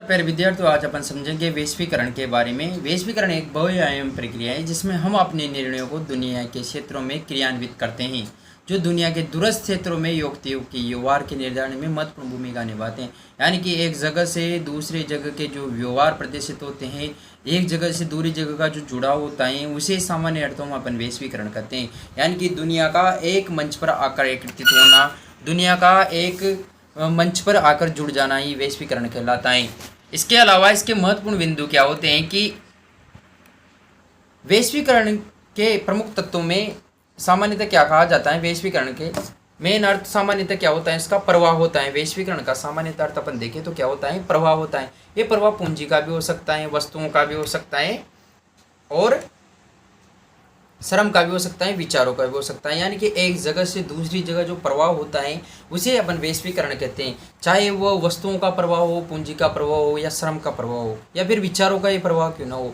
प्यारे विद्यार्थियों, आज अपन समझेंगे वैश्वीकरण के बारे में। वैश्वीकरण एक बहुआयामी प्रक्रिया है जिसमें हम अपने निर्णयों को दुनिया के क्षेत्रों में क्रियान्वित करते हैं, जो दुनिया के दूरस्थ क्षेत्रों में व्यक्तियों के व्यवहार के निर्धारण में महत्वपूर्ण भूमिका निभाते हैं। यानी कि एक जगह से दूसरे जगह के जो व्यवहार प्रदर्शित होते हैं, एक जगह से दूसरी जगह का जो जुड़ाव होता है, उसे सामान्य अर्थों में अपन वैश्वीकरण करते हैं। यानी कि दुनिया का एक मंच पर आकर एकत्रित होना, दुनिया का एक मंच पर आकर जुड़ जाना ही वैश्वीकरण कहलाता है। इसके अलावा इसके महत्वपूर्ण बिंदु क्या होते हैं कि वैश्वीकरण के प्रमुख तत्वों में सामान्यतः क्या कहा जाता है। वैश्वीकरण के मेन अर्थ सामान्यतः क्या होता है, इसका प्रभाव होता है। वैश्वीकरण का सामान्यतः अर्थ अपन देखें तो क्या होता है, प्रभाव होता है। ये प्रभाव पूंजी का भी हो सकता है, वस्तुओं का भी हो सकता है, और श्रम का भी हो सकता है, विचारों का भी हो सकता है। यानी कि एक जगह से दूसरी जगह जो प्रभाव होता है उसे अपन वैश्वीकरण कहते हैं। चाहे वो वस्तुओं का प्रभाव हो, पूंजी का प्रभाव हो, या श्रम का प्रभाव हो, या फिर विचारों का ही प्रभाव क्यों ना हो,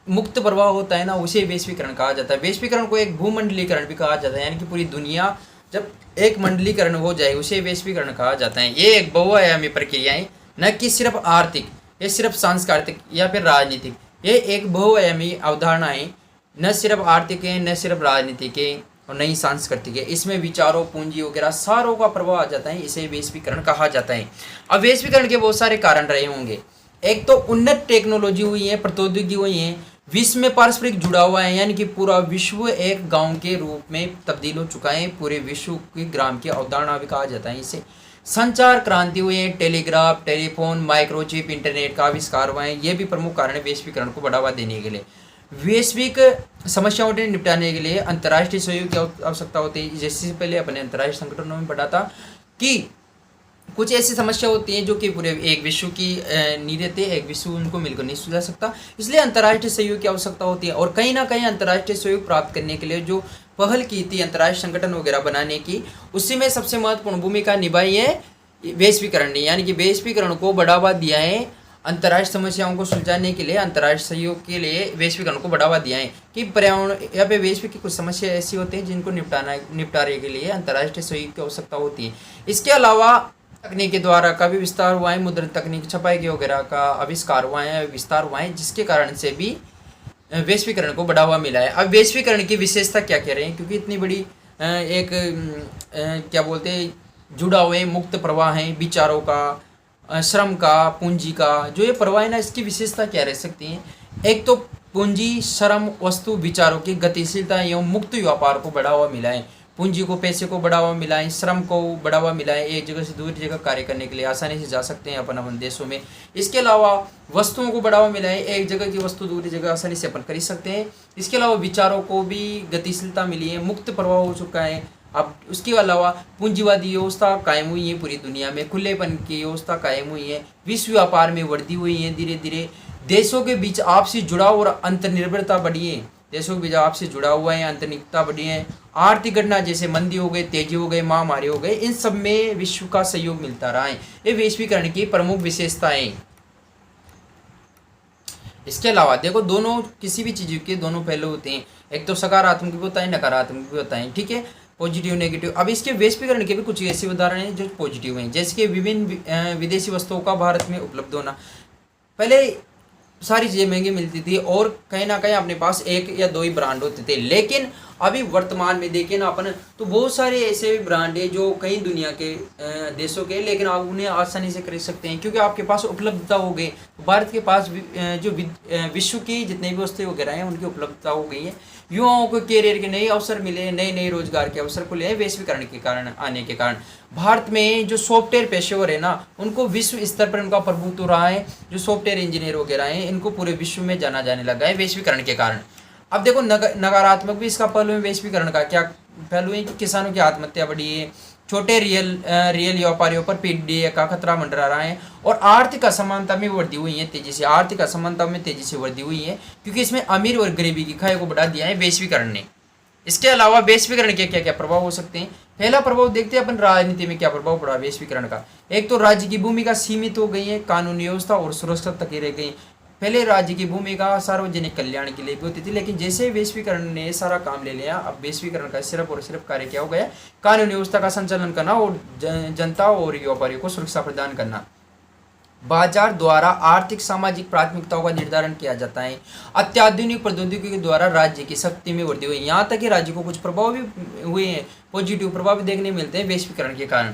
मुक्त प्रभाव होता है ना, उसे वैश्वीकरण कहा जाता है। वैश्वीकरण को एक भूमंडलीकरण भी कहा जाता है। यानी कि पूरी दुनिया जब एक मंडलीकरण हो जाए उसे वैश्वीकरण कहा जाता है। ये एक बहुआयामी प्रक्रिया है, न कि सिर्फ आर्थिक या सिर्फ सांस्कृतिक या फिर राजनीतिक। ये एक बहुआयामी अवधारणा है, न सिर्फ आर्थिक है, न सिर्फ राजनीतिक है, और न ही सांस्कृतिक है। इसमें विचारों, पूंजी वगैरह सारों का प्रभाव आ जाता है, इसे वैश्वीकरण कहा जाता है। अब वैश्वीकरण के बहुत सारे कारण रहे होंगे। एक तो उन्नत टेक्नोलॉजी हुई है, प्रौद्योगिकी हुई है, विश्व में पारस्परिक जुड़ा हुआ है। यानी कि पूरा विश्व एक गांव के रूप में तब्दील हो चुका है, पूरे विश्व के ग्राम की अवधारणा भी कहा जाता है इसे। संचार क्रांति हुई है, टेलीग्राफ, टेलीफोन, माइक्रोचिप, इंटरनेट का आविष्कार हुआ है। ये भी प्रमुख कारण है वैश्वीकरण को बढ़ावा देने के लिए। वैश्विक समस्याओं से निपटाने के लिए अंतर्राष्ट्रीय सहयोग की आवश्यकता होती है। जैसे पहले अपने अंतर्राष्ट्रीय संगठनों में पढ़ा था कि कुछ ऐसी समस्या होती हैं जो कि पूरे एक विश्व की नहीं रहते, एक विश्व उनको मिलकर नहीं सुलझा सकता, इसलिए अंतर्राष्ट्रीय सहयोग की आवश्यकता होती है। और कहीं ना कहीं अंतर्राष्ट्रीय सहयोग प्राप्त करने के लिए जो पहल की थी अंतर्राष्ट्रीय संगठन वगैरह बनाने की, उसी में सबसे महत्वपूर्ण भूमिका निभाई है वैश्वीकरण ने। यानी कि वैश्वीकरण को बढ़ावा दिया है, अंतर्राष्ट्रीय समस्याओं को सुलझाने के लिए, अंतर्राष्ट्रीय सहयोग के लिए वैश्वीकरण को बढ़ावा दिया है। कि पर्यावरण या फिर वैश्विक की कुछ समस्या ऐसी होती हैं जिनको निपटारे के लिए अंतर्राष्ट्रीय सहयोग की आवश्यकता होती है। इसके अलावा तकनीक के द्वारा का भी विस्तार हुआ है, मुद्रण तकनीक, छपाई के वगैरह का आविष्कार हुआ है, विस्तार हुआ है, जिसके कारण से भी वैश्वीकरण को बढ़ावा मिला है। अब वैश्वीकरण की विशेषता क्या कह रहे हैं, क्योंकि इतनी बड़ी एक क्या बोलते हैं, जुड़ा हुए मुक्त प्रवाह है विचारों का, श्रम का, पूंजी का, जो ये प्रवाह है ना, इसकी विशेषता क्या रह सकती है। एक तो पूंजी, श्रम, वस्तु, विचारों की गतिशीलता एवं मुक्त व्यापार को बढ़ावा मिला है। पूंजी को, पैसे को बढ़ावा मिला है, श्रम को बढ़ावा मिला है, एक जगह से दूसरी जगह कार्य करने के लिए आसानी से जा सकते हैं अपन देशों में। इसके अलावा वस्तुओं को बढ़ावा मिला है, एक जगह की वस्तु दूसरी जगह आसानी से अपन खरीद सकते हैं। इसके अलावा विचारों को भी गतिशीलता मिली है, मुक्त प्रवाह हो चुका है। अब उसके अलावा पूंजीवादी व्यवस्था कायम हुई है पूरी दुनिया में, खुलेपन की व्यवस्था कायम हुई है, विश्व व्यापार में वृद्धि हुई है धीरे धीरे, देशों के बीच आपसी जुड़ाव और अंतर्निर्भरता बढ़ी है, देशों के बीच आपसी जुड़ा हुआ है, अंतर्निर्भरता बढ़ी है। आर्थिक घटना जैसे मंदी हो गई, तेजी हो गई, महामारी हो गई, इन सब में विश्व का सहयोग मिलता रहा है। ये वैश्वीकरण की प्रमुख विशेषताएं। इसके अलावा देखो, दोनों किसी भी चीज के दोनों पहलू होते हैं, एक तो सकारात्मक भी होता है, नकारात्मक भी होता है, ठीक है, पॉजिटिव नेगेटिव। अब इसके वैश्वीकरण के भी कुछ ऐसे उदाहरण हैं जो पॉजिटिव हैं, जैसे कि विभिन्न विदेशी वस्तुओं का भारत में उपलब्ध होना। पहले सारी चीज़ें महंगी मिलती थी और कहीं ना कहीं अपने पास एक या दो ही ब्रांड होते थे, लेकिन अभी वर्तमान में देखें ना अपन, तो बहुत सारे ऐसे ब्रांड हैं जो कई दुनिया के देशों के, लेकिन आप उन्हें आसानी से खरीद सकते हैं क्योंकि आपके पास उपलब्धता हो गई। भारत के पास जो विश्व की जितनी भी वस्तुएं वगैरह हैं उनकी उपलब्धता हो गई है। युवाओं को कैरियर के नए अवसर मिले, नए नए रोजगार के अवसर खुले हैं वैश्वीकरण के कारण आने के कारण। भारत में जो सॉफ्टवेयर पेशेवर है ना, उनको विश्व स्तर पर उनका प्रभुत्व रहा है। जो सॉफ्टवेयर इंजीनियर वगैरह हैं, इनको पूरे विश्व में जाना जाने लगा है वैश्वीकरण के कारण। अब देखो, नकारात्मक भी इसका पहलू है वैश्वीकरण का। क्या पहलू है कि किसानों की आत्महत्या बढ़ी है, छोटे रियल व्यापारियों पर पीडीए का खतरा मंडरा रहा है, और आर्थिक असमानता में वृद्धि हुई है तेजी से, आर्थिक असमानता में तेजी से वृद्धि हुई है क्योंकि इसमें अमीर और गरीबी की खाई को बढ़ा दिया है वैश्वीकरण ने। इसके अलावा वैश्वीकरण के क्या क्या प्रभाव हो सकते हैं। पहला प्रभाव देखते हैं अपन, राजनीति में क्या प्रभाव पड़ा वैश्वीकरण का। एक तो राज्य की भूमिका सीमित हो गई है, कानूनी व्यवस्था और सुरक्षा तक ही रह गई। पहले राज्य की भूमिका सार्वजनिक कल्याण के लिए भी होती थी, लेकिन जैसे वैश्वीकरण ने सारा काम ले लिया, अब वैश्वीकरण का सिर्फ और सिर्फ कार्य क्या हो गया, कानूनी व्यवस्था का संचालन करना और जनता और व्यापारियों को सुरक्षा प्रदान करना। बाजार द्वारा आर्थिक सामाजिक प्राथमिकताओं का निर्धारण किया जाता है। अत्याधुनिक प्रौद्योगिकी के द्वारा राज्य की शक्ति में वृद्धि हुई, यहाँ तक कि राज्य को कुछ प्रभाव भी हुए हैं, पॉजिटिव प्रभाव भी देखने मिलते हैं वैश्वीकरण के कारण।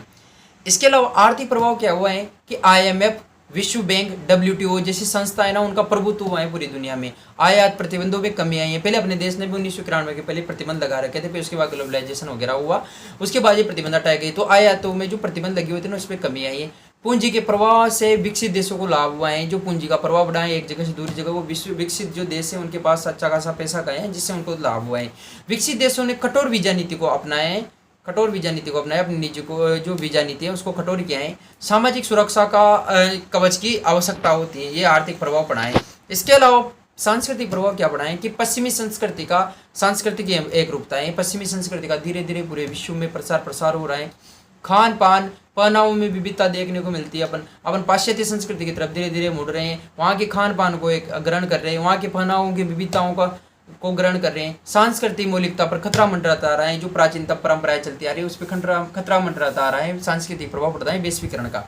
इसके अलावा आर्थिक प्रभाव क्या हुआ है कि IMF, विश्व बैंक, WTO जैसी संस्थाएं ना उनका प्रभुत्व हुआ है पूरी दुनिया में। आयात प्रतिबंधों में कमी आई है। पहले अपने देश ने भी 1991 के पहले प्रतिबंध लगा रखे थे, फिर उसके बाद ग्लोबलाइजेशन वगैरह हुआ, उसके बाद ये प्रतिबंध हटाए गए, तो आयातों में जो प्रतिबंध लगे हुए थे ना उस पर कमी आई है। पूंजी के प्रवाह से विकसित देशों को लाभ हुआ है, जो पूंजी का प्रवाह बढ़ाए एक जगह से दूसरी जगह, वो विश्व विकसित जो देश है उनके पास अच्छा खासा पैसा गए हैं, जिससे उनको लाभ हुआ है। विकसित देशों ने कठोर वीजा नीति को अपनाया है, अपनी निजी को जो वीजा नीति है उसको कठोर किया है। सामाजिक सुरक्षा का कवच की आवश्यकता होती है, ये आर्थिक प्रभाव पड़ा है। इसके अलावा सांस्कृतिक प्रभाव क्या पड़ा है कि पश्चिमी संस्कृति का सांस्कृतिक एक रूपता है, पश्चिमी संस्कृति का धीरे धीरे पूरे विश्व में प्रसार हो रहा है। खान पान पहनावों में विविधता देखने को मिलती है। अपन पाश्चात्य संस्कृति की तरफ धीरे धीरे मुड़ रहे हैं, वहाँ के खान पान को एक ग्रहण कर रहे हैं, वहाँ के पहनावों की विविधताओं को ग्रहण कर रहे हैं। सांस्कृतिक मौलिकता पर खतरा मंडराता आ रहा है, जो प्राचीनतम परंपराएं चलती आ रही है उस पर खतरा मंडराता आ रहा है। सांस्कृतिक प्रभाव पड़ता है वैश्वीकरण का।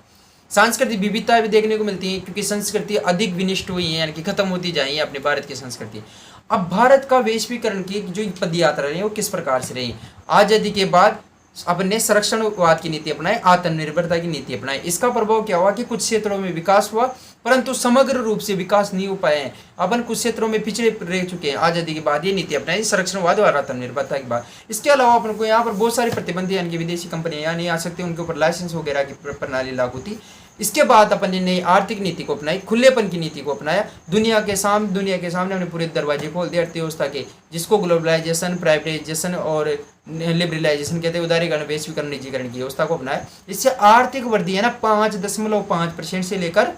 सांस्कृतिक विविधता भी देखने को मिलती है, क्योंकि संस्कृति अधिक विनिष्ट हुई है, यानी कि खत्म होती जा रही है अपने भारत की संस्कृति। अब भारत का वैश्वीकरण की जो पद यात्रा रही है वो किस प्रकार से रही। आज़ादी के बाद अपने संरक्षणवाद की नीति अपनाए, आत्मनिर्भरता की नीति अपनाए। इसका प्रभाव क्या हुआ कि कुछ क्षेत्रों में विकास हुआ, परंतु समग्र रूप से विकास नहीं हो पाए हैं। अपन कुछ क्षेत्रों में पिछड़े रह चुके हैं। आज़ादी के बाद ये नीति अपनाई, संरक्षणवाद और आत्मनिर्भरता के बाद। इसके अलावा अपन को यहाँ पर बहुत सारे प्रतिबंध, यानी कि विदेशी कंपनियां यहाँ नहीं आ सकती, उनके ऊपर लाइसेंस वगैरह की प्रणाली लागू थी। इसके बाद अपन ने नई आर्थिक नीति को अपनाई, खुलेपन की नीति को अपनाया। दुनिया के सामने हमने पूरे दरवाजे खोल दिए अर्थव्यवस्था के, जिसको ग्लोबलाइजेशन, प्राइवेटाइजेशन और लिबरलाइजेशन कहते हैं, उदारीकरण, वैश्वीकरण, निजीकरण की व्यवस्था को अपनाया। इससे आर्थिक वृद्धि है ना 5.5% से लेकर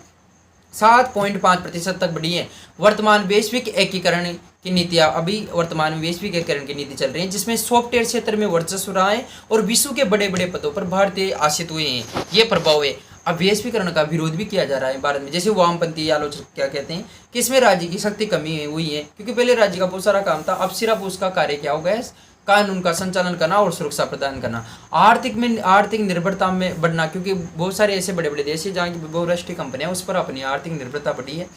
7.5% तक बढ़ी है। वर्तमान वैश्विक एकीकरण की नीतियां अभी वर्तमान में वैश्विक एकीकरण की नीति चल रही है, जिसमें सॉफ्टवेयर क्षेत्र में वर्चस्व रहा है और विश्व के बड़े बड़े पदों पर भारतीय आश्रित हुए हैं। ये प्रभाव है। अब वैश्वीकरण का विरोध भी किया जा रहा है भारत में, जैसे वामपंथी आलोचक क्या कहते हैं कि इसमें राज्य की शक्ति कमी हुई है, क्योंकि पहले राज्य का बहुत सारा काम था, अब सिर्फ उसका कार्य क्या हो गया है, कानून का संचालन करना और सुरक्षा प्रदान करना। आर्थिक निर्भरता में बढ़ना, क्योंकि बहुत सारे ऐसे बड़े बड़े देश हैं जहाँ की बहुराष्ट्रीय कंपनियां उस पर अपनी आर्थिक निर्भरता बढ़ी है।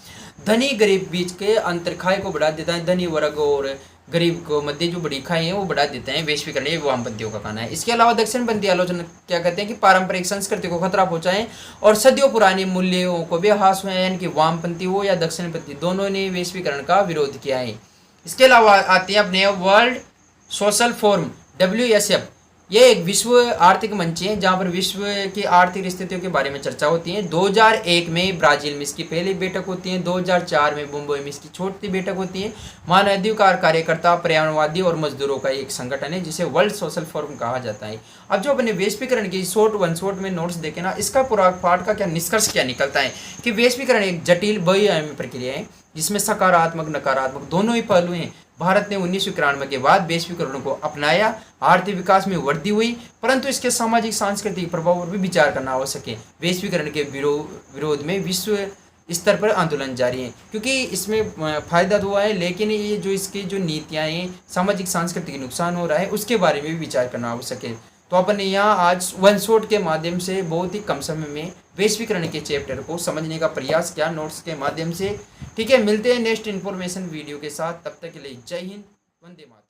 धनी गरीब बीच के अंतर खाई को बढ़ा देता है, धनी वर्ग और गरीब को मध्य जो बड़ी खाई है वो बढ़ा देते हैं वैश्वीकरण, ये वामपंथियों का कहना है। इसके अलावा दक्षिणपंथी आलोचना क्या कहते हैं कि पारंपरिक संस्कृति को खतरा पहुंचाएं और सदियों पुराने मूल्यों को भी ह्रास हुए, यानी कि वामपंथी हो या दक्षिणपंथी दोनों ने वैश्वीकरण का विरोध किया है। इसके अलावा आते हैं अपने वर्ल्ड सोशल फोरम WSF, ये एक विश्व आर्थिक मंच है जहाँ पर विश्व की आर्थिक स्थितियों के बारे में चर्चा होती है। 2001 में ब्राजील में इसकी पहली बैठक होती है, 2004 में मुंबई में इसकी छोटी बैठक होती है। मानवाधिकार कार्यकर्ता, पर्यावरणवादी और मजदूरों का एक संगठन है जिसे वर्ल्ड सोशल फोरम कहा जाता है। अब जो अपने वैश्वीकरण की वन शॉट में नोट्स देखे ना, इसका पूरा पाठ का क्या निष्कर्ष क्या निकलता है कि वैश्वीकरण एक जटिल बहुआयामी प्रक्रिया है जिसमें सकारात्मक नकारात्मक दोनों ही पहलू हैं। भारत ने 1991 के बाद वैश्वीकरण को अपनाया, आर्थिक विकास में वृद्धि हुई, परंतु इसके सामाजिक सांस्कृतिक प्रभाव पर भी विचार करना आवश्यक है। वैश्वीकरण के विरोध में विश्व स्तर पर आंदोलन जारी है, क्योंकि इसमें फायदा तो हुआ है, लेकिन ये जो इसकी जो नीतियाँ हैं, सामाजिक सांस्कृतिक नुकसान हो रहा है, उसके बारे में भी विचार करना आवश्यक है। तो अपन ने यहाँ आज वन शॉट के माध्यम से बहुत ही कम समय में वैश्वीकरण के चैप्टर को समझने का प्रयास किया नोट्स के माध्यम से। ठीक है, मिलते हैं नेक्स्ट इन्फॉर्मेशन वीडियो के साथ, तब तक के लिए जय हिंद, वंदे मातरम।